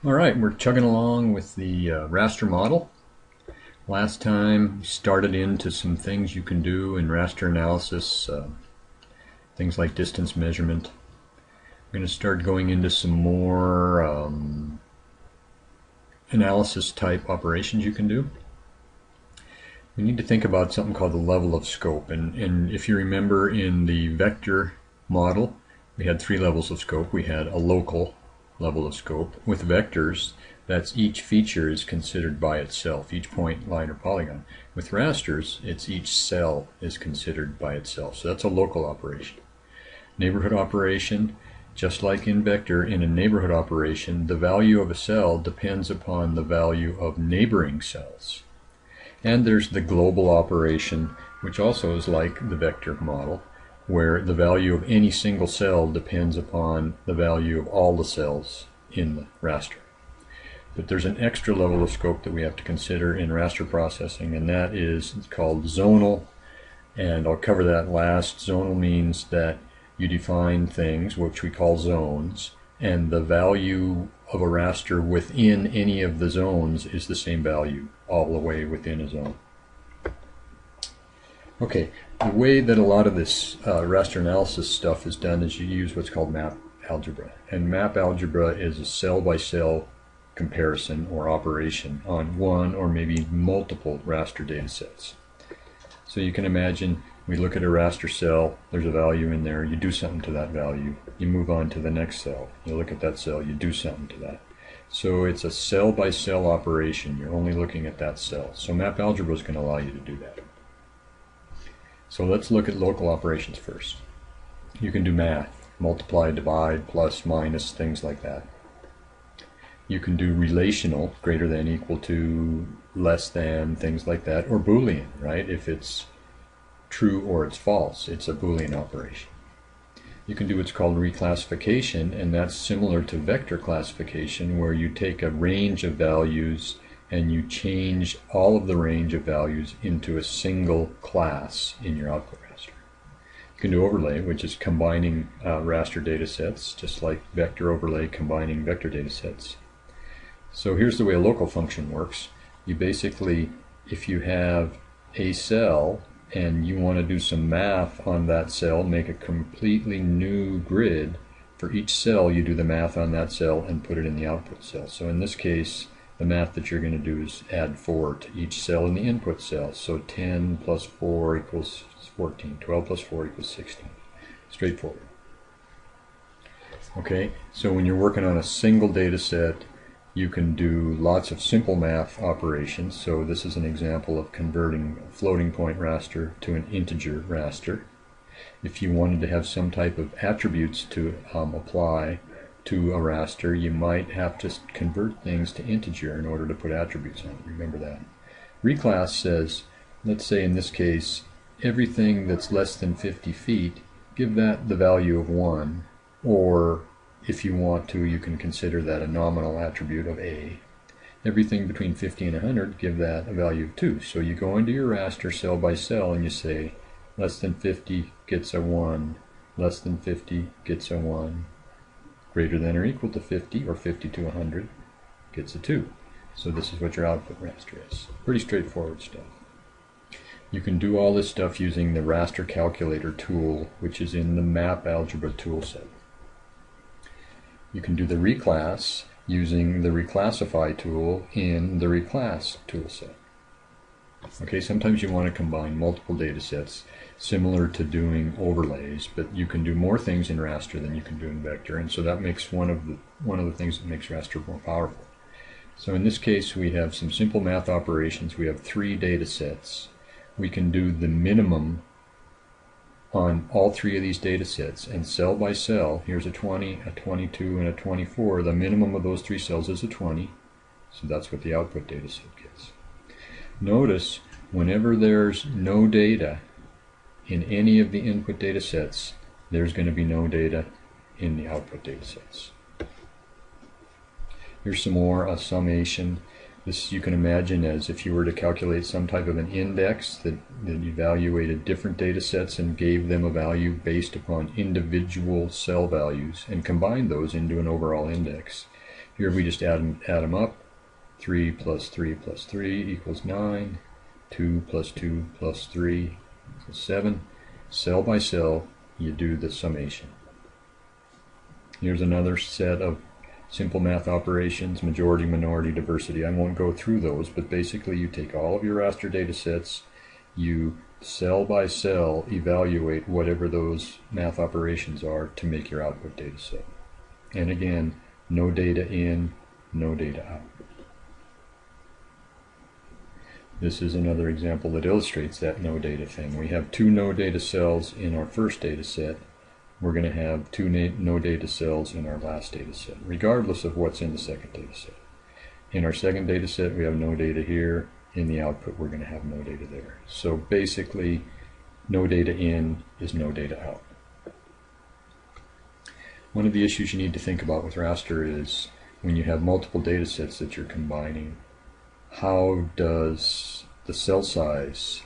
All right, we're chugging along with the raster model. Last time we started into some things you can do in raster analysis, things like distance measurement. We're going to start going into some more analysis type operations you can do. We need to think about something called the level of scope, and if you remember in the vector model we had three levels of scope. We had a local level of scope. With vectors, that's each feature is considered by itself, each point, line, or polygon. With rasters, it's each cell is considered by itself, so that's a local operation. Neighborhood operation, just like in vector, in a neighborhood operation, the value of a cell depends upon the value of neighboring cells. And there's the global operation, which also is like the vector model, where the value of any single cell depends upon the value of all the cells in the raster. But there's an extra level of scope that we have to consider in raster processing, and that is called zonal, and I'll cover that last. Zonal means that you define things, which we call zones, and the value of a raster within any of the zones is the same value all the way within a zone. Okay, the way that a lot of this raster analysis stuff is done is you use what's called map algebra. And map algebra is a cell-by-cell comparison or operation on one or maybe multiple raster data sets. So you can imagine we look at a raster cell, there's a value in there, you do something to that value, you move on to the next cell, you look at that cell, you do something to that. So it's a cell-by-cell operation, you're only looking at that cell. So map algebra is going to allow you to do that. So let's look at local operations first. You can do math, multiply, divide, plus, minus, things like that. You can do relational, greater than, equal to, less than, things like that, or Boolean, right? If it's true or it's false, it's a Boolean operation. You can do what's called reclassification, and that's similar to vector classification, where you take a range of values and you change all of the range of values into a single class in your output raster. You can do overlay, which is combining raster data sets, just like vector overlay combining vector data sets. So here's the way a local function works. You basically, if you have a cell and you want to do some math on that cell, make a completely new grid, for each cell you do the math on that cell and put it in the output cell. So in this case, the math that you're going to do is add 4 to each cell in the input cell. So 10 plus 4 equals 14. 12 plus 4 equals 16. Straightforward. Okay, so when you're working on a single data set, you can do lots of simple math operations. So this is an example of converting a floating point raster to an integer raster. If you wanted to have some type of attributes to apply to a raster, you might have to convert things to integer in order to put attributes on it. Remember that. Reclass says, let's say in this case, everything that's less than 50 feet, give that the value of 1, or if you want to, you can consider that a nominal attribute of A. Everything between 50 and 100, give that a value of 2. So you go into your raster cell by cell and you say, less than 50 gets a 1, less than 50 gets a 1, greater than or equal to 50, or 50 to 100, gets a 2. So this is what your output raster is. Pretty straightforward stuff. You can do all this stuff using the raster calculator tool, which is in the map algebra toolset. You can do the reclass using the reclassify tool in the reclass toolset. Okay, sometimes you want to combine multiple data sets, similar to doing overlays, but you can do more things in raster than you can do in vector, and so that makes one of the things that makes raster more powerful. So in this case, we have some simple math operations. We have 3 data sets. We can do the minimum on all 3 of these data sets, and cell by cell, here's a 20, a 22, and a 24. The minimum of those 3 cells is a 20, so that's what the output data set gets. Notice, whenever there's no data in any of the input data sets, there's going to be no data in the output data sets. Here's some more, a summation. This you can imagine as if you were to calculate some type of an index that evaluated different data sets and gave them a value based upon individual cell values and combined those into an overall index. Here we just add them up. 3 plus 3 plus 3 equals 9. 2 plus 2 plus 3 equals 7. Cell by cell, you do the summation. Here's another set of simple math operations, majority, minority, diversity. I won't go through those, but basically you take all of your raster data sets, you cell by cell evaluate whatever those math operations are to make your output data set. And again, no data in, no data out. This is another example that illustrates that no data thing. We have 2 no data cells in our first data set. We're going to have 2 no data cells in our last data set, regardless of what's in the second data set. In our second data set, we have no data here. In the output, we're going to have no data there. So basically, no data in is no data out. One of the issues you need to think about with raster is when you have multiple data sets that you're combining, how does the cell size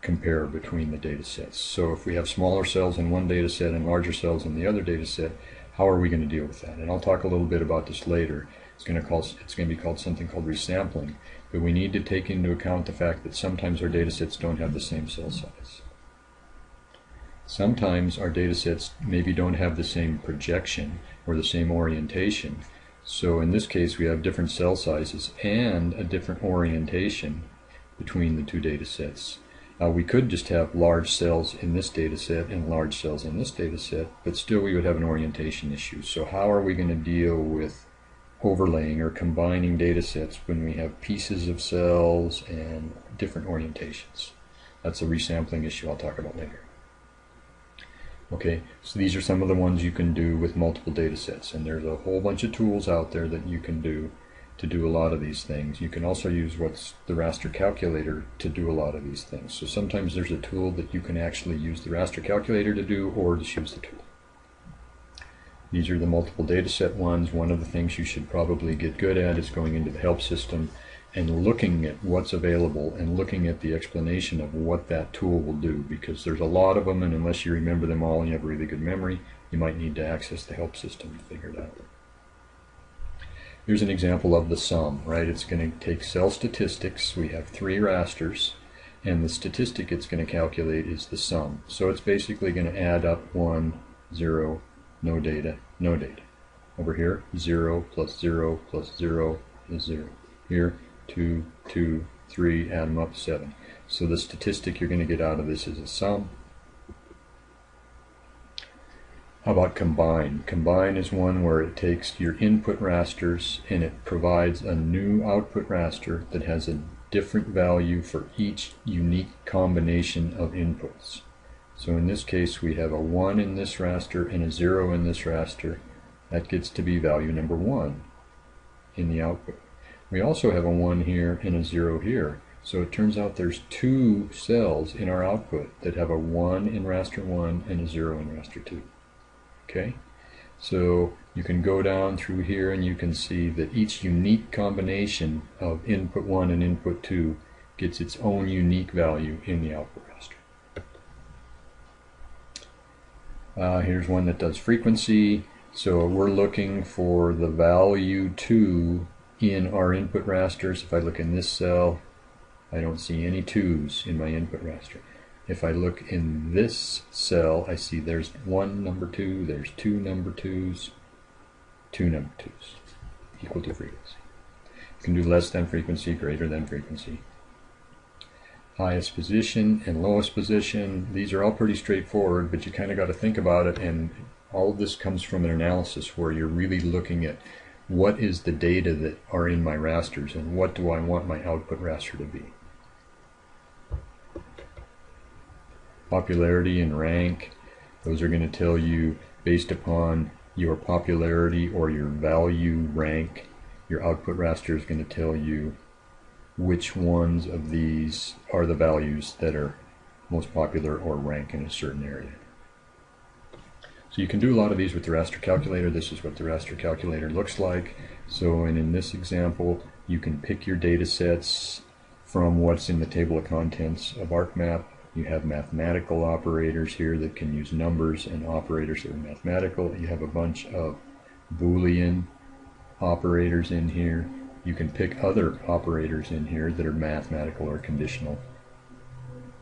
compare between the data sets? So if we have smaller cells in one data set and larger cells in the other data set, how are we going to deal with that? And I'll talk a little bit about this later. It's going to be called something called resampling, but we need to take into account the fact that sometimes our data sets don't have the same cell size. Sometimes our data sets maybe don't have the same projection or the same orientation. So in this case, we have different cell sizes and a different orientation between the 2 data sets. We could just have large cells in this data set and large cells in this data set, but still we would have an orientation issue. So how are we going to deal with overlaying or combining data sets when we have pieces of cells and different orientations? That's a resampling issue I'll talk about later. Okay, so these are some of the ones you can do with multiple data sets, and there's a whole bunch of tools out there that you can do to do a lot of these things. You can also use what's the raster calculator to do a lot of these things. So sometimes there's a tool that you can actually use the raster calculator to do, or just use the tool. These are the multiple data set ones. One of the things you should probably get good at is going into the help system and looking at what's available and looking at the explanation of what that tool will do, because there's a lot of them, and unless you remember them all and you have really good memory, you might need to access the help system to figure it out. Here's an example of the sum, right? It's going to take cell statistics. We have 3 rasters, and the statistic it's going to calculate is the sum. So it's basically going to add up 1, 0, no data, no data. Over here, 0 plus 0 plus 0 is 0. Here, 2, 2, 3, add them up, 7. So the statistic you're going to get out of this is a sum. How about combine? Combine is one where it takes your input rasters and it provides a new output raster that has a different value for each unique combination of inputs. So in this case we have a 1 in this raster and a 0 in this raster. That gets to be value number 1 in the output. We also have a 1 here and a 0 here. So it turns out there's 2 cells in our output that have a 1 in raster 1 and a 0 in raster 2. Okay, so you can go down through here and you can see that each unique combination of input 1 and input 2 gets its own unique value in the output raster. Here's one that does frequency. So we're looking for the value 2 in our input rasters. If I look in this cell, I don't see any 2's in my input raster. If I look in this cell, I see there's 1 number 2, there's 2 number 2's, 2 number 2's, equal to frequency. You can do less than frequency, greater than frequency. Highest position and lowest position, these are all pretty straightforward, but you kind of got to think about it, and all of this comes from an analysis where you're really looking at what is the data that are in my rasters and what do I want my output raster to be. Popularity and rank, those are going to tell you based upon your popularity or your value rank. Your output raster is going to tell you which ones of these are the values that are most popular or rank in a certain area. So you can do a lot of these with the raster calculator. This is what the raster calculator looks like. So in this example, you can pick your data sets from what's in the table of contents of ArcMap. You have mathematical operators here that can use numbers and operators that are mathematical. You have a bunch of Boolean operators in here. You can pick other operators in here that are mathematical or conditional.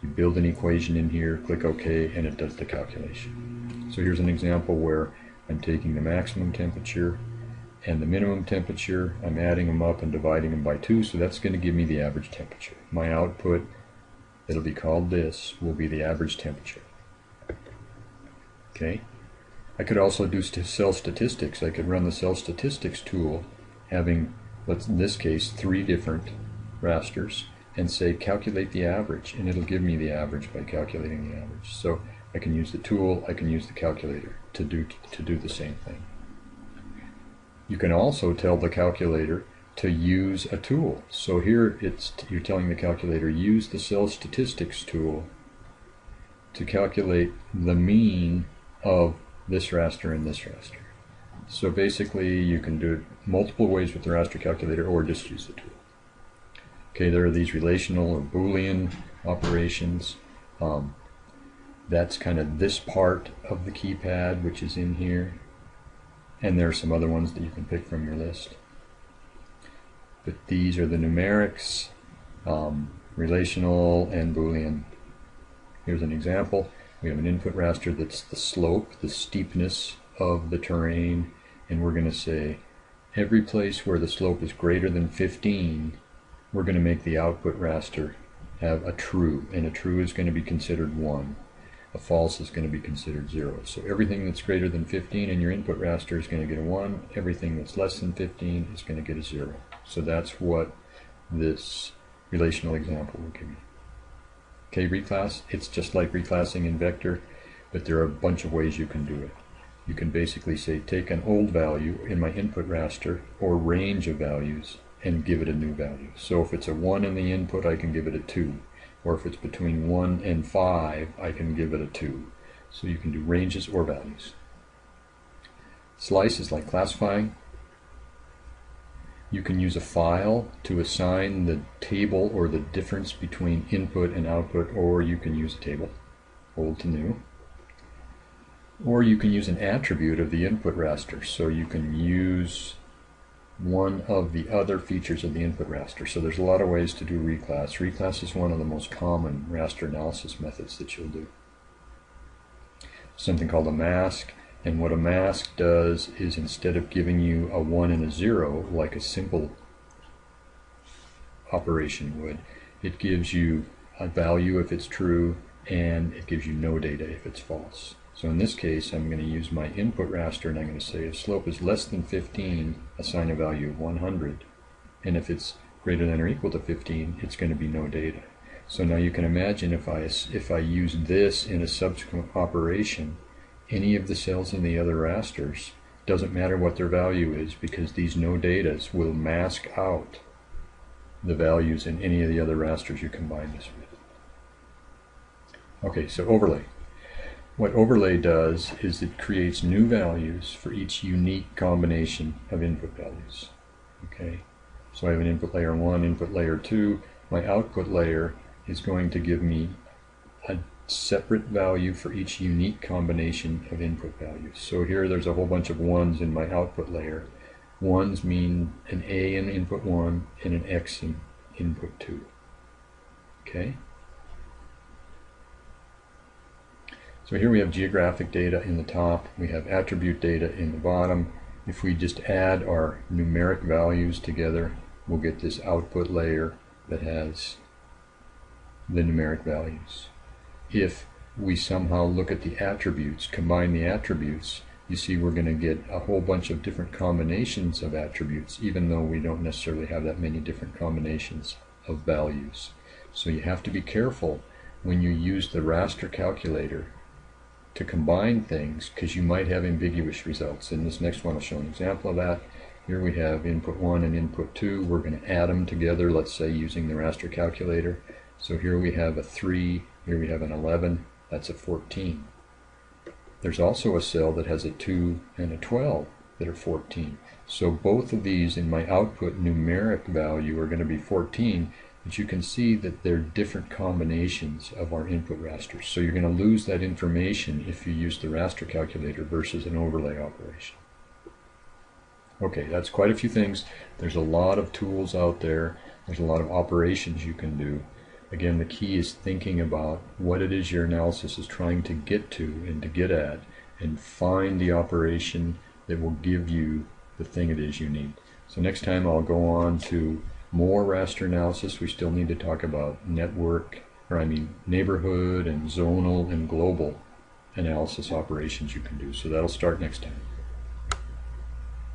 You build an equation in here, click OK, and it does the calculation. So here's an example where I'm taking the maximum temperature and the minimum temperature, I'm adding them up and dividing them by 2, so that's going to give me the average temperature. My output, that'll be called this, will be the average temperature. Okay? I could also do cell statistics. I could run the cell statistics tool having, in this case, 3 different rasters and say calculate the average, and it'll give me the average by calculating the average. So I can use the tool, I can use the calculator to do the same thing. You can also tell the calculator to use a tool. So here you're telling the calculator use the cell statistics tool to calculate the mean of this raster and this raster. So basically you can do it multiple ways with the raster calculator or just use the tool. Okay, there are these relational or Boolean operations. That's kind of this part of the keypad which is in here. And there are some other ones that you can pick from your list. But these are the numerics, relational, and Boolean. Here's an example. We have an input raster that's the slope, the steepness of the terrain, and we're going to say every place where the slope is greater than 15, we're going to make the output raster have a true, and a true is going to be considered 1. A false is going to be considered 0. So everything that's greater than 15 in your input raster is going to get a 1. Everything that's less than 15 is going to get a 0. So that's what this relational example will give you. Okay, reclass, it's just like reclassing in vector, but there are a bunch of ways you can do it. You can basically say take an old value in my input raster or range of values and give it a new value. So if it's a 1 in the input, I can give it a 2. Or if it's between 1 and 5, I can give it a 2. So you can do ranges or values. Slice is like classifying. You can use a file to assign the table or the difference between input and output, or you can use a table, old to new. Or you can use an attribute of the input raster. So you can use one of the other features of the input raster. So there's a lot of ways to do reclass. Reclass is one of the most common raster analysis methods that you'll do. Something called a mask, and what a mask does is instead of giving you a 1 and a 0 like a simple operation would, it gives you a value if it's true and it gives you no data if it's false. So in this case, I'm going to use my input raster and I'm going to say if slope is less than 15, assign a value of 100. And if it's greater than or equal to 15, it's going to be no data. So now you can imagine if I use this in a subsequent operation, any of the cells in the other rasters, doesn't matter what their value is, because these no datas will mask out the values in any of the other rasters you combine this with. Okay, so overlay. What overlay does is it creates new values for each unique combination of input values. Okay, so I have an input layer 1, input layer 2. My output layer is going to give me a separate value for each unique combination of input values. So here there's a whole bunch of 1s in my output layer. 1s mean an A in input 1 and an X in input 2. Okay? So here we have geographic data in the top, we have attribute data in the bottom. If we just add our numeric values together, we'll get this output layer that has the numeric values. If we somehow look at the attributes, combine the attributes, you see we're going to get a whole bunch of different combinations of attributes, even though we don't necessarily have that many different combinations of values. So you have to be careful when you use the raster calculator to combine things, because you might have ambiguous results. In this next one I'll show an example of that. Here we have input 1 and input 2. We're going to add them together, let's say using the raster calculator. So here we have a 3, here we have an 11, that's a 14. There's also a cell that has a 2 and a 12 that are 14. So both of these in my output numeric value are going to be 14, but you can see that they're different combinations of our input rasters. So you're going to lose that information if you use the raster calculator versus an overlay operation. Okay, that's quite a few things. There's a lot of tools out there. There's a lot of operations you can do. Again, the key is thinking about what it is your analysis is trying to get to and to get at, and find the operation that will give you the thing it is you need. So next time I'll go on to more raster analysis. We still need to talk about neighborhood and zonal and global analysis operations you can do. So that'll start next time.